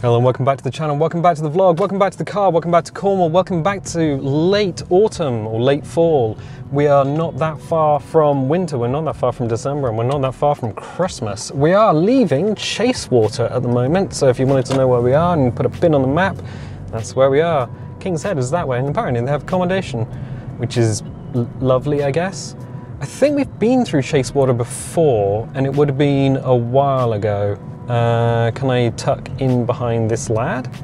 Hello and welcome back to the channel, welcome back to the vlog, welcome back to the car, welcome back to Cornwall, welcome back to late autumn or late fall. We are not that far from winter, we're not that far from December, and we're not that far from Christmas. We are leaving Chasewater at the moment, so if you wanted to know where we are and put a pin on the map, that's where we are. King's Head is that way, and apparently they have accommodation, which is lovely, I guess. I think we've been through Chasewater before, and it would have been a while ago. Can I tuck in behind this lad?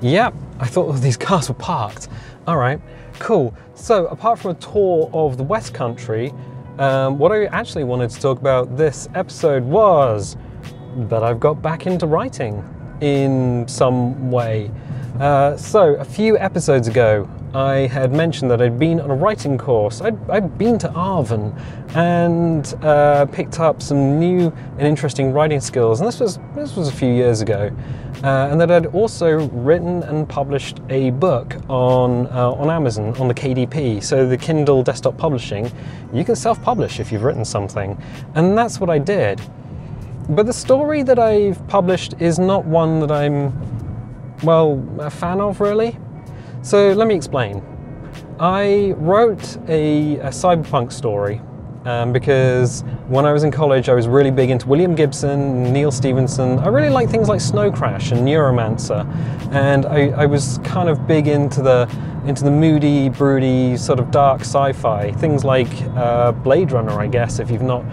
Yep, I thought all these cars were parked. All right, cool. So apart from a tour of the West Country, what I actually wanted to talk about this episode was that I've got back into writing in some way. So a few episodes ago, I had mentioned that I'd been on a writing course. I'd been to Arvin and picked up some new and interesting writing skills, and this was a few years ago. And that I'd also written and published a book on Amazon on the KDP, so the Kindle Desktop Publishing. You can self-publish if you've written something, and that's what I did. But the story that I've published is not one that I'm, well, a fan of, really. So let me explain. I wrote a cyberpunk story because when I was in college I was really big into William Gibson, Neil Stephenson. I really like things like Snow Crash and Neuromancer, and I was kind of big into the moody, broody, sort of dark sci-fi. Things like Blade Runner, I guess, if you've not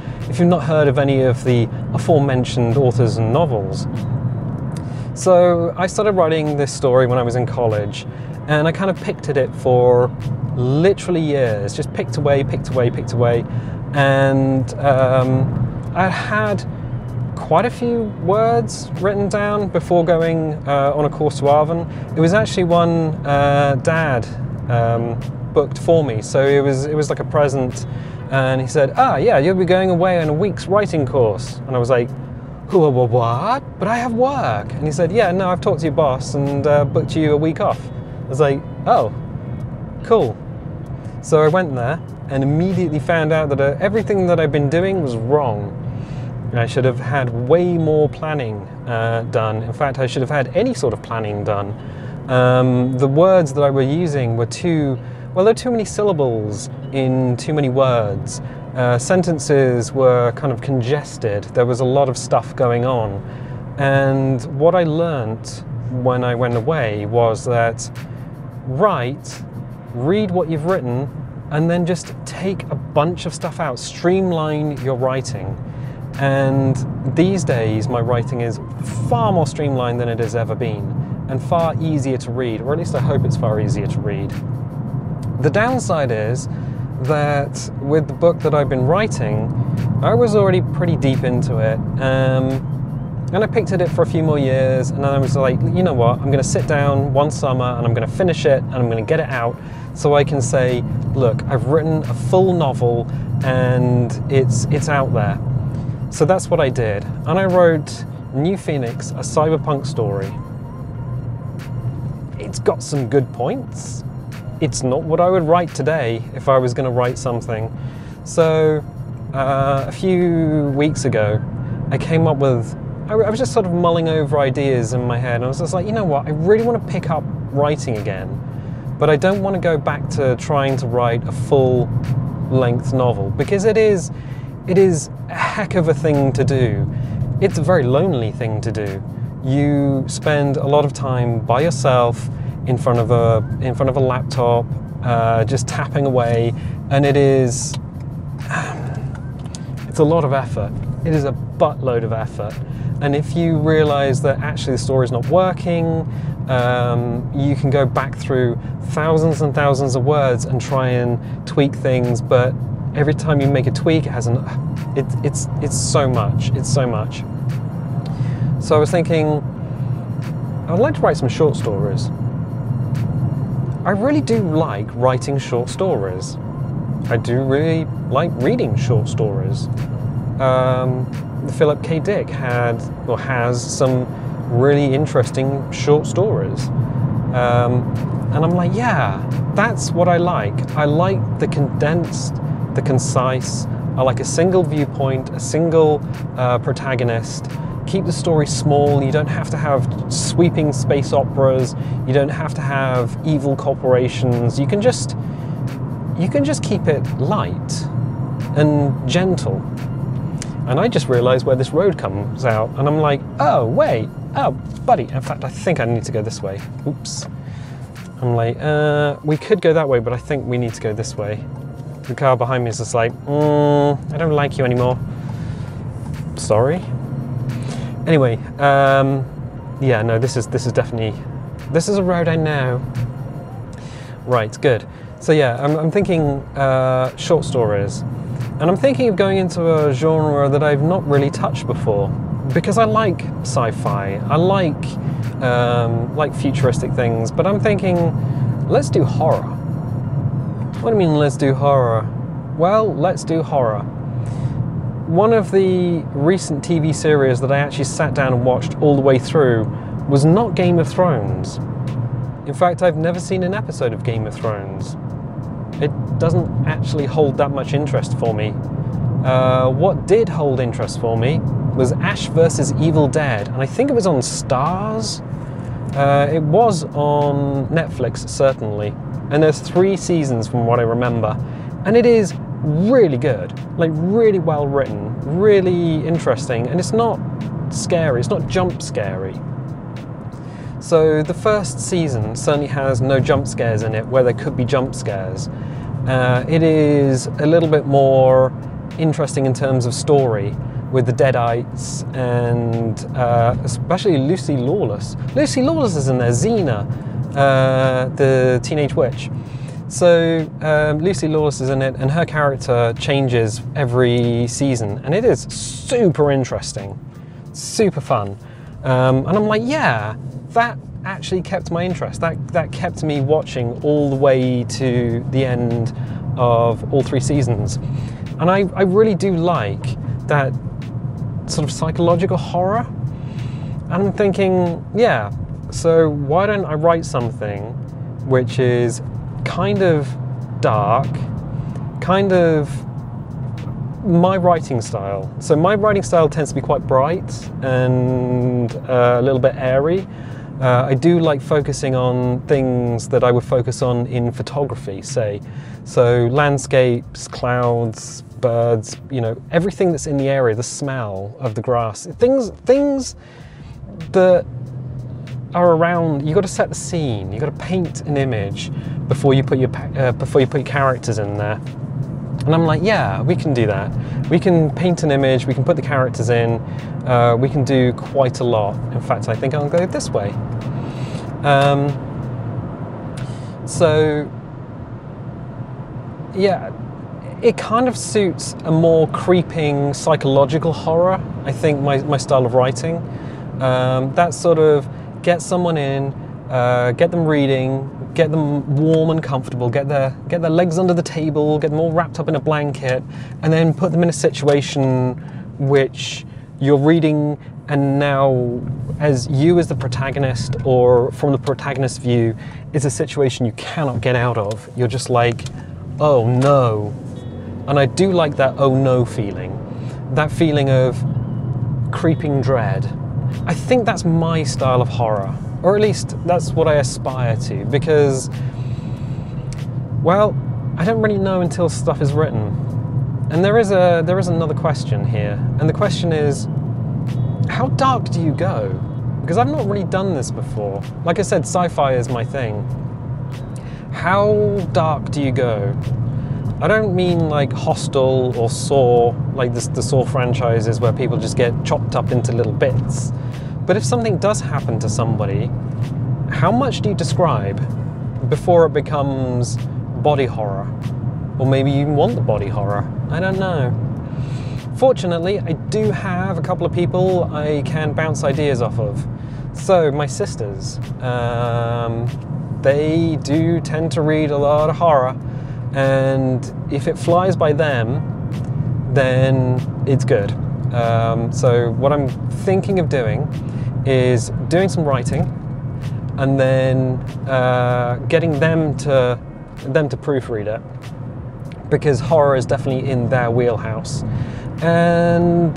heard of any of the aforementioned authors and novels. So I started writing this story when I was in college, and I kind of picked at it for literally years, just picked away, and I had quite a few words written down before going on a course to Arvin. It was actually one Dad booked for me, so it was like a present, and he said, yeah, you'll be going away on a week's writing course, and I was like, what? But I have work. And he said, yeah, no, I've talked to your boss and booked you a week off. I was like, oh, cool. So I went there and immediately found out that everything that I'd been doing was wrong. I should have had way more planning done. In fact, I should have had any sort of planning done. The words that I were using were there were too many syllables in too many words. Sentences were kind of congested. There was a lot of stuff going on. And what I learnt when I went away was that read what you've written, and then just take a bunch of stuff out, streamline your writing. And these days my writing is far more streamlined than it has ever been, and far easier to read, or at least I hope it's far easier to read. The downside is that with the book that I've been writing, I was already pretty deep into it, and I picked at it for a few more years, and then I was like, you know what, I'm going to sit down one summer and I'm going to finish it and I'm going to get it out so I can say, look, I've written a full novel and it's out there. So that's what I did, and I wrote New Phoenix, a cyberpunk story. It's got some good points. It's not what I would write today if I was going to write something. So a few weeks ago I came up with, I was just sort of mulling over ideas in my head, and I was just like, you know what, I really want to pick up writing again, but I don't want to go back to trying to write a full-length novel, because it is a heck of a thing to do. It's a very lonely thing to do. You spend a lot of time by yourself in front of a laptop, just tapping away, and it's a lot of effort. It is a buttload of effort. And if you realize that actually the story is not working, you can go back through thousands and thousands of words and try and tweak things, but every time you make a tweak, it has it's so much. So I was thinking, I'd like to write some short stories. I really do like writing short stories. I do really like reading short stories. Philip K. Dick has some really interesting short stories. And I'm like, yeah, that's what I like. I like the condensed, the concise. I like a single viewpoint, a single protagonist, keep the story small. You don't have to have sweeping space operas. You don't have to have evil corporations. You can just keep it light and gentle. And I just realized where this road comes out, and I'm like, oh, wait, oh, buddy. In fact, I think I need to go this way. Oops. I'm like, we could go that way, but I think we need to go this way. The car behind me is just like, I don't like you anymore. Sorry. Anyway, yeah, no, this is definitely, this is a road I know. Right, good. So yeah, I'm thinking short stories. And I'm thinking of going into a genre that I've not really touched before, because I like sci-fi, I like futuristic things, but I'm thinking, let's do horror. What do you mean, let's do horror? Well, let's do horror. One of the recent TV series that I actually sat down and watched all the way through was not Game of Thrones. In fact, I've never seen an episode of Game of Thrones. It doesn't actually hold that much interest for me. What did hold interest for me was Ash vs. Evil Dead, and I think it was on Stars. It was on Netflix, certainly. And there's 3 seasons from what I remember. And it is really good, like really well written, really interesting, and it's not scary, it's not jump scary. So the first season certainly has no jump scares in it where there could be jump scares. It is a little bit more interesting in terms of story, with the Deadites and especially Lucy Lawless. Lucy Lawless is in there, Xena, the teenage witch. So Lucy Lawless is in it, and her character changes every season, and it is super interesting, super fun. And I'm like, yeah, that actually kept my interest. That kept me watching all the way to the end of all 3 seasons. And I really do like that sort of psychological horror. And I'm thinking, yeah, so why don't I write something which is kind of dark, kind of my writing style. So my writing style tends to be quite bright and a little bit airy. I do like focusing on things that I would focus on in photography, say. So landscapes, clouds, birds, you know, everything that's in the area, the smell of the grass, things that are around. You got to set the scene. You got to paint an image before you put your characters in there. And I'm like, yeah, we can do that. We can paint an image. We can put the characters in. We can do quite a lot. In fact, I think I'll go this way. So yeah, it kind of suits a more creeping psychological horror, I think, my style of writing. That sort of get someone in, get them reading, get them warm and comfortable, get their legs under the table, get them all wrapped up in a blanket, and then put them in a situation which you're reading, and now as the protagonist, or from the protagonist's view, it's a situation you cannot get out of. You're just like, oh no. And I do like that oh no feeling, that feeling of creeping dread. I think that's my style of horror, or at least that's what I aspire to, because, well, I don't really know until stuff is written. And there is another question here, and the question is, how dark do you go? Because I've not really done this before. Like I said, sci-fi is my thing. How dark do you go? I don't mean like Hostel or Saw, like the Saw franchises where people just get chopped up into little bits. But if something does happen to somebody, how much do you describe before it becomes body horror? Or maybe you want the body horror, I don't know. Fortunately, I do have a couple of people I can bounce ideas off of. So my sisters, they do tend to read a lot of horror, and if it flies by them, then it's good. So what I'm thinking of doing is doing some writing, and then getting them to proofread it, because horror is definitely in their wheelhouse. And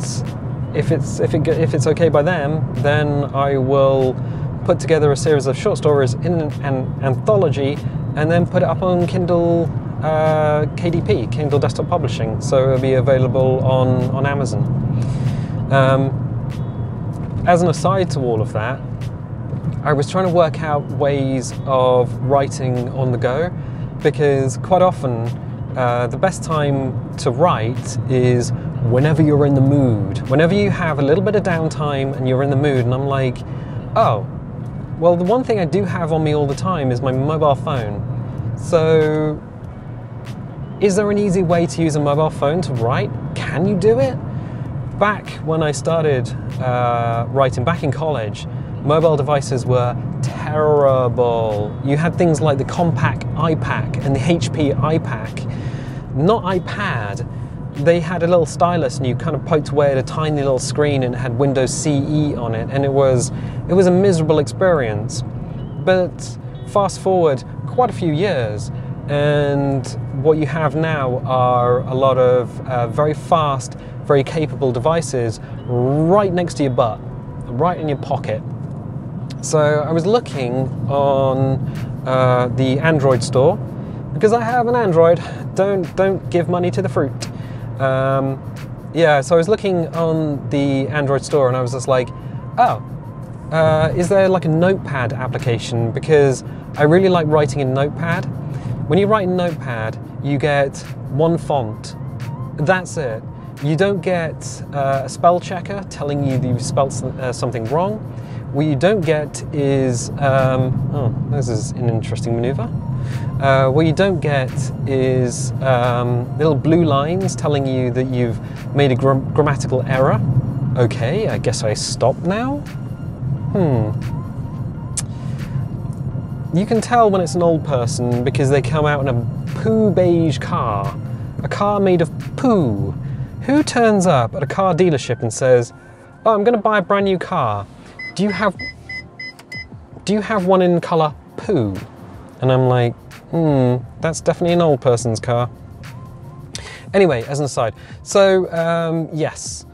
if it's okay by them, then I will put together a series of short stories in an anthology and then put it up on Kindle KDP, Kindle Desktop Publishing, so it'll be available on Amazon. As an aside to all of that, I was trying to work out ways of writing on the go, because quite often the best time to write is whenever you're in the mood, whenever you have a little bit of downtime and you're in the mood. And I'm like, oh, well, the one thing I do have on me all the time is my mobile phone. So is there an easy way to use a mobile phone to write? Can you do it? Back when I started writing, back in college, mobile devices were terrible. You had things like the Compaq iPac and the HP iPac, not iPad. They had a little stylus and you kind of poked away at a tiny little screen and it had Windows CE on it, and it was a miserable experience. But fast forward quite a few years, and what you have now are a lot of very fast, very capable devices right next to your butt, right in your pocket. So I was looking on the Android store, because I have an Android. Don't give money to the fruit. Yeah, so I was looking on the Android store and I was just like, oh, is there like a Notepad application? Because I really like writing in Notepad. When you write in Notepad, you get one font. That's it. You don't get a spell checker telling you that you've spelled something wrong. What you don't get is, oh, this is an interesting maneuver. What you don't get is little blue lines telling you that you've made a grammatical error. Okay, I guess I stop now. You can tell when it's an old person because they come out in a poo beige car. A car made of poo. Who turns up at a car dealership and says, oh, I'm going to buy a brand new car. Do you have one in colour poo? And I'm like, that's definitely an old person's car. Anyway, as an aside, so yes,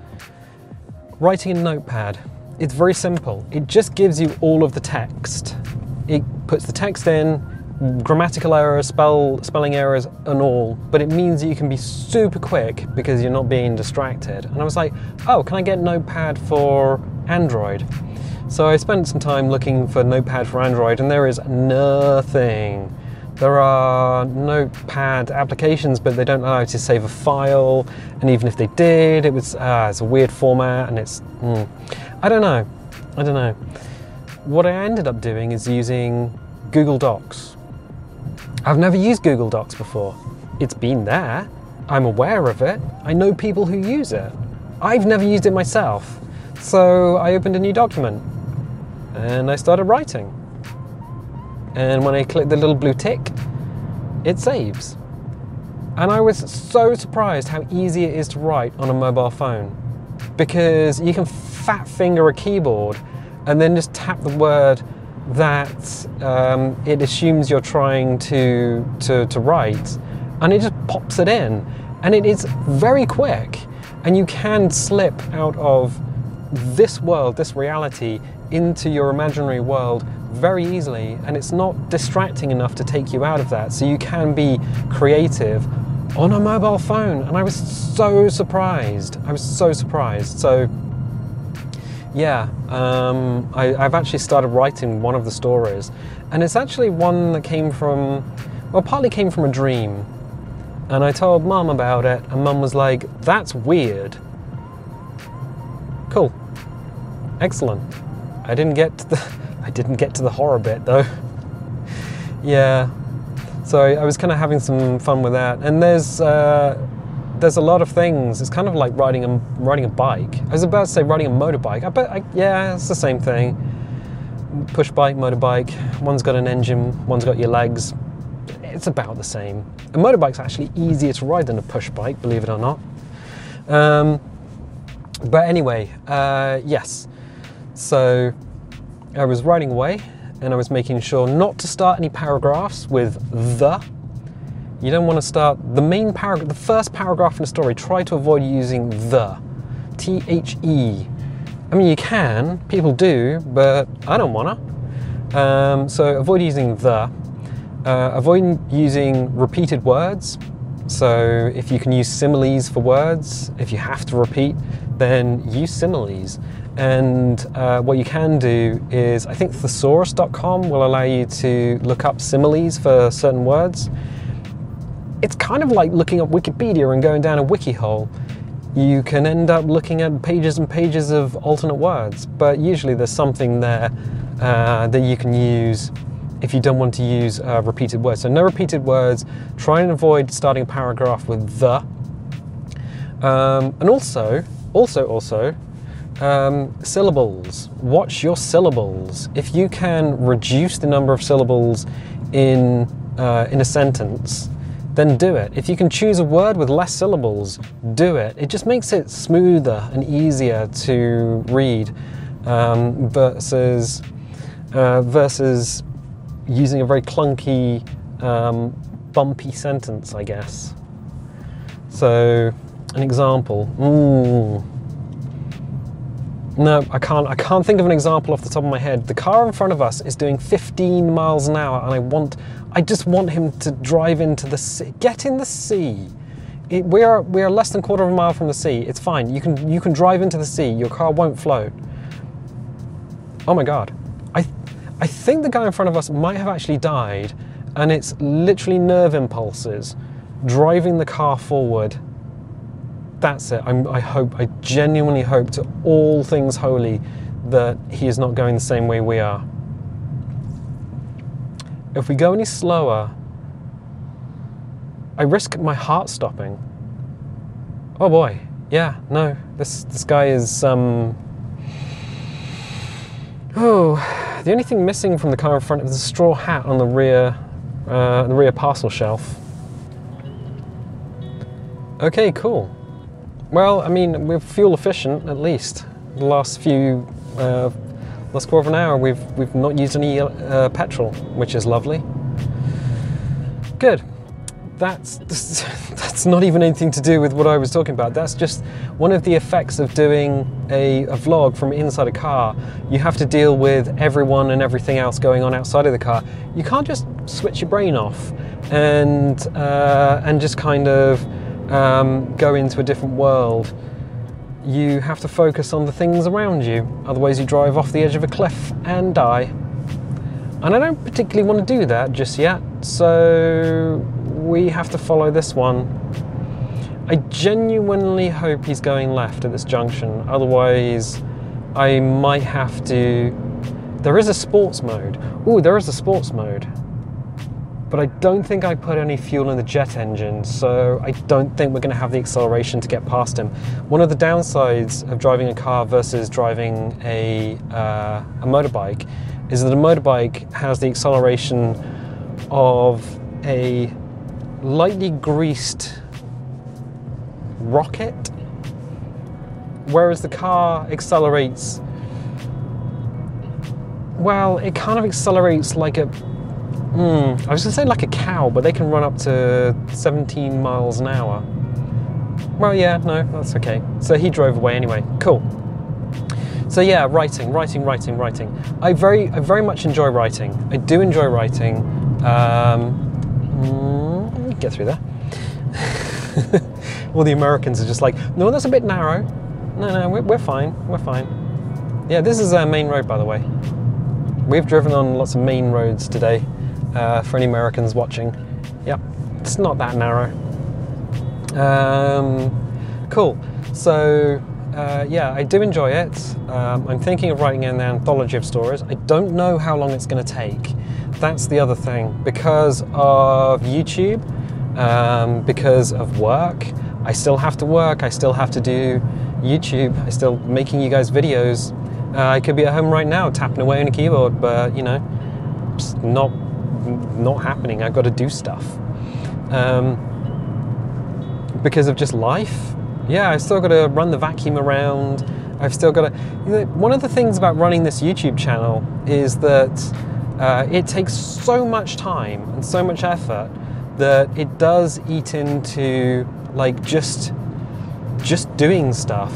writing in Notepad, it's very simple. It just gives you all of the text. It puts the text in, grammatical errors, spelling errors and all, but it means that you can be super quick because you're not being distracted. And I was like, oh, can I get Notepad for Android? So I spent some time looking for Notepad for Android, and there is nothing. There are Notepad applications, but they don't allow you to save a file, and even if they did, it's a weird format, and it's, I don't know. What I ended up doing is using Google Docs. I've never used Google Docs before. It's been there. I'm aware of it. I know people who use it. I've never used it myself. So I opened a new document and I started writing. And when I click the little blue tick, it saves. And I was so surprised how easy it is to write on a mobile phone, because you can fat finger a keyboard and then just tap the word that it assumes you're trying to write, and it just pops it in, and it is very quick, and you can slip out of this world, this reality, into your imaginary world very easily, and it's not distracting enough to take you out of that, so you can be creative on a mobile phone. And I was so surprised. So yeah, I've actually started writing one of the stories, and it's actually one that came from, well, partly came from a dream. And I told Mum about it, and Mum was like, that's weird. Cool. Excellent. I didn't get to the horror bit though. Yeah. So I was kind of having some fun with that. And there's a lot of things. It's kind of like riding a bike. I was about to say riding a motorbike. Yeah, it's the same thing. Push bike, motorbike. One's got an engine, one's got your legs. It's about the same. A motorbike's actually easier to ride than a push bike, believe it or not. But anyway, yes. So I was writing away, and I was making sure not to start any paragraphs with the. You don't want to start the main paragraph, the first paragraph in a story. Try to avoid using the. T-H-E. I mean, you can, people do, but I don't wanna. So avoid using the. Avoid using repeated words. So if you can use similes for words, if you have to repeat, then use similes. And what you can do is, I think thesaurus.com will allow you to look up similes for certain words. It's kind of like looking up Wikipedia and going down a wiki hole. You can end up looking at pages and pages of alternate words, but usually there's something there that you can use if you don't want to use repeated words. So no repeated words. Try and avoid starting a paragraph with the. And also, syllables. Watch your syllables. If you can reduce the number of syllables in a sentence, then do it. If you can choose a word with less syllables, do it. It just makes it smoother and easier to read versus using a very clunky, bumpy sentence, I guess. So, an example. No, I can't think of an example off the top of my head. The car in front of us is doing 15 miles an hour, and I just want him to drive into the sea. Get in the sea. We are less than a quarter of a mile from the sea. It's fine. You can drive into the sea. Your car won't float. Oh my God. I think the guy in front of us might have actually died, and it's literally nerve impulses driving the car forward. That's it. I genuinely hope to all things holy that he is not going the same way we are. If we go any slower, I risk my heart stopping. Oh boy. Yeah, no, this guy is, oh, the only thing missing from the car in front is a straw hat on the rear parcel shelf. Okay, cool. Well, I mean, we're fuel efficient, at least. The last quarter of an hour, we've not used any petrol, which is lovely. Good. That's not even anything to do with what I was talking about. That's just one of the effects of doing a vlog from inside a car. You have to deal with everyone and everything else going on outside of the car. You can't just switch your brain off and just kind of go into a different world. You have to focus on the things around you, otherwise you drive off the edge of a cliff and die. And I don't particularly want to do that just yet, so we have to follow this one. I genuinely hope he's going left at this junction, otherwise I might have to... There is a sports mode. Ooh, there is a sports mode. But I don't think I put any fuel in the jet engine, so I don't think we're going to have the acceleration to get past him. One of the downsides of driving a car versus driving a motorbike is that a motorbike has the acceleration of a lightly greased rocket, whereas the car accelerates, well, it kind of accelerates like a I was going to say like a cow, but they can run up to 17 miles an hour. Well, yeah, no, that's okay. So he drove away anyway. Cool. So yeah, writing. I very much enjoy writing. I do enjoy writing. Let me get through there. All the Americans are just like, no, that's a bit narrow. No, we're fine. We're fine. Yeah, this is a main road, by the way. We've driven on lots of main roads today. For any Americans watching. Yep, it's not that narrow. Cool. So, yeah, I do enjoy it. I'm thinking of writing an anthology of stories. I don't know how long it's going to take. That's the other thing. Because of YouTube, because of work, I still have to work, I still have to do YouTube, I'm still making you guys videos. I could be at home right now tapping away on a keyboard, but, you know, it's not happening. I've got to do stuff because of just life. Yeah, I've still got to run the vacuum around. I've still got to, you know, one of the things about running this YouTube channel is that it takes so much time and so much effort that it does eat into like just just doing stuff.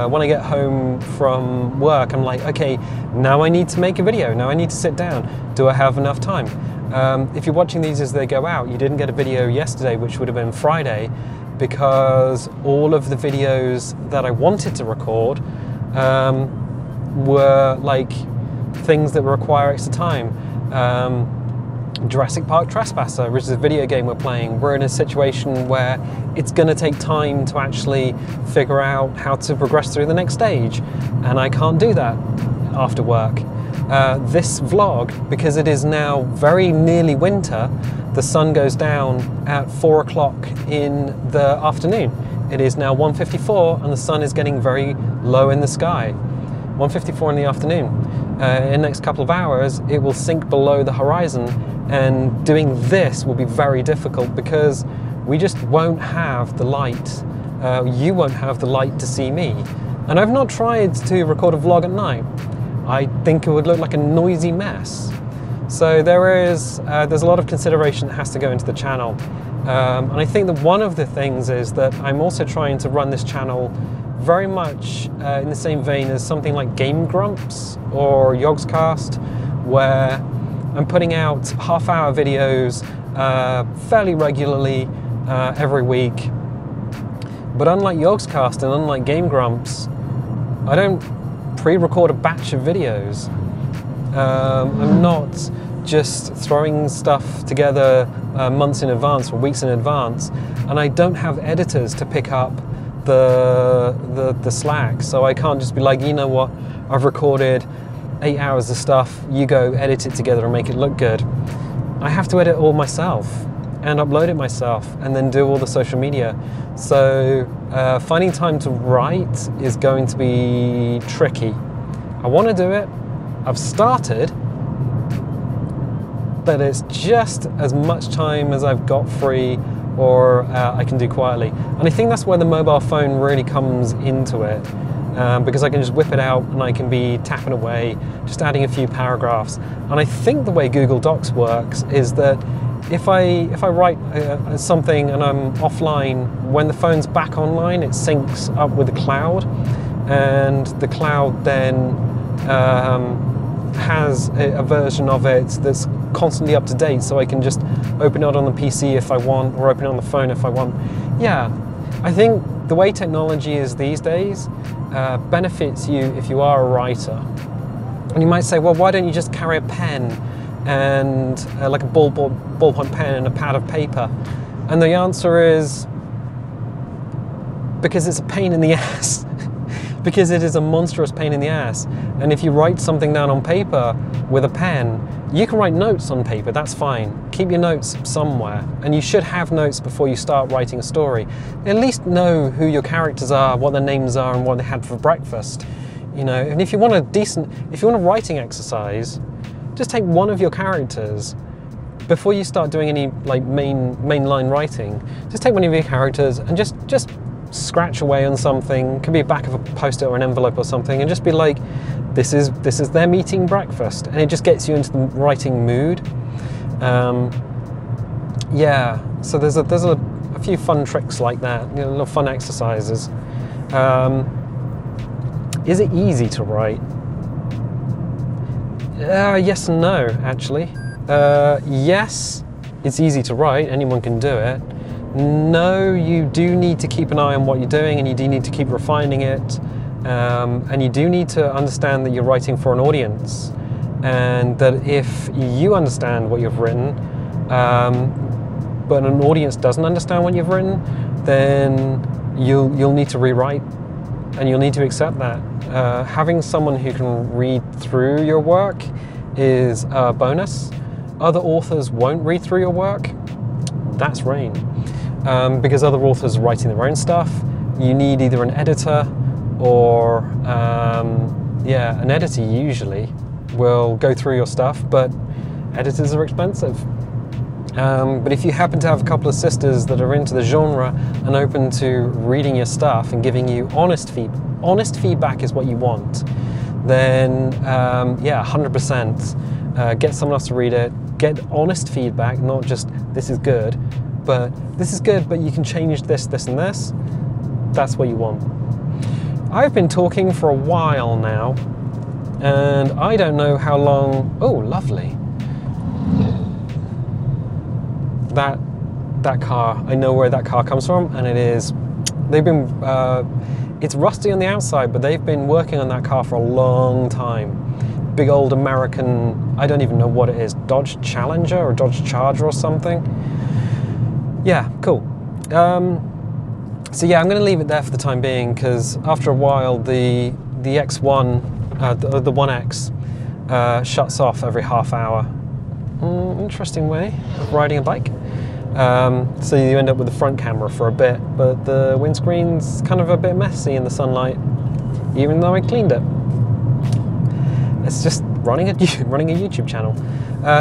When I get home from work, I'm like, okay, now I need to make a video. Now I need to sit down. Do I have enough time? If you're watching these as they go out, you didn't get a video yesterday, which would have been Friday, because all of the videos that I wanted to record were like things that require extra time. Jurassic Park Trespasser, which is a video game we're playing, we're in a situation where it's going to take time to actually figure out how to progress through the next stage, and I can't do that after work. This vlog, because it is now very nearly winter, the sun goes down at 4 o'clock in the afternoon. It is now 1:54 and the sun is getting very low in the sky. 1:54 in the afternoon. In the next couple of hours, it will sink below the horizon, and doing this will be very difficult because we just won't have the light. You won't have the light to see me. And I've not tried to record a vlog at night. I think it would look like a noisy mess. So there's a lot of consideration that has to go into the channel. And I think that one of the things is that I'm also trying to run this channel very much in the same vein as something like Game Grumps or Yogscast, where I'm putting out half-hour videos fairly regularly every week. But unlike Yogscast and unlike Game Grumps, I don't pre-record a batch of videos. I'm not just throwing stuff together months in advance or weeks in advance, and I don't have editors to pick up the slack, so I can't just be like, you know what, I've recorded 8 hours of stuff, you go edit it together and make it look good. I have to edit all myself and upload it myself and then do all the social media. So finding time to write is going to be tricky. I want to do it, I've started, but it's just as much time as I've got free or I can do quietly. And I think that's where the mobile phone really comes into it, because I can just whip it out and I can be tapping away, just adding a few paragraphs. And I think the way Google Docs works is that if I write something and I'm offline, when the phone's back online, it syncs up with the cloud, and the cloud then has a version of it that's constantly up to date, so I can just open it on the PC if I want, or open it on the phone if I want. Yeah, I think the way technology is these days benefits you if you are a writer. And you might say, well, why don't you just carry a pen and like a ballpoint pen and a pad of paper? And the answer is because it's a pain in the ass. Because it is a monstrous pain in the ass. And if you write something down on paper with a pen, you can write notes on paper, that's fine. Keep your notes somewhere. And you should have notes before you start writing a story. At least know who your characters are, what their names are, and what they had for breakfast. You know, and if you want a writing exercise, just take one of your characters before you start doing any like mainline writing. Just take one of your characters and just scratch away on something. Could be back of a post-it or an envelope or something, and just be like, this is them eating breakfast, and it just gets you into the writing mood. Yeah, so there's a few fun tricks like that, you know, little fun exercises. Is it easy to write? Yes and no, actually. Yes, it's easy to write, anyone can do it. No, you do need to keep an eye on what you're doing, and you do need to keep refining it, and you do need to understand that you're writing for an audience, and that if you understand what you've written, but an audience doesn't understand what you've written, then you'll need to rewrite, and you'll need to accept that. Having someone who can read through your work is a bonus. Other authors won't read through your work. That's rain. Because other authors are writing their own stuff, you need either an editor or, yeah, an editor usually will go through your stuff, but editors are expensive. But if you happen to have a couple of sisters that are into the genre and open to reading your stuff and giving you honest feedback is what you want, then yeah, 100%. Get someone else to read it, get honest feedback, not just this is good, but this is good, but you can change this, this, and this. That's what you want. I've been talking for a while now, and I don't know how long. Oh, lovely. That car, I know where that car comes from, and it is, they've been, it's rusty on the outside, but they've been working on that car for a long time. Big old American, I don't even know what it is, Dodge Challenger or Dodge Charger or something. Yeah, cool. So yeah, I'm going to leave it there for the time being, because after a while the X1, the 1X, shuts off every half hour. Interesting way of riding a bike. So you end up with the front camera for a bit, but the windscreen's kind of a bit messy in the sunlight, even though I cleaned it. It's just running a YouTube channel.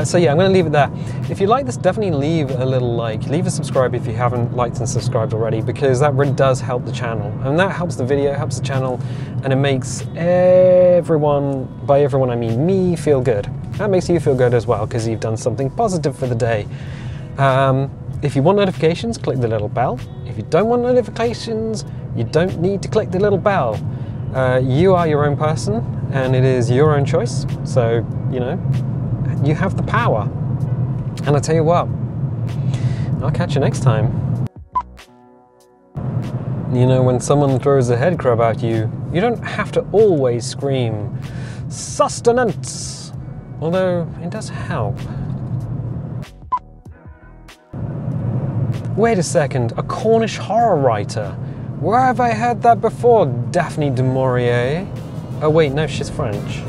So yeah, I'm going to leave it there. If you like this, definitely leave a little like, leave a subscribe if you haven't liked and subscribed already, because that really does help the channel, and that helps the video, helps the channel, and it makes everyone, by everyone I mean me, feel good. That makes you feel good as well, because you've done something positive for the day. If you want notifications, click the little bell. If you don't want notifications, you don't need to click the little bell. You are your own person, and it is your own choice. So, you know, you have the power. And I tell you what, I'll catch you next time. You know, when someone throws a head crab at you, you don't have to always scream, sustenance. Although, it does help. Wait a second, a Cornish horror writer. Where have I heard that before, Daphne du Maurier? Oh wait, no, she's French.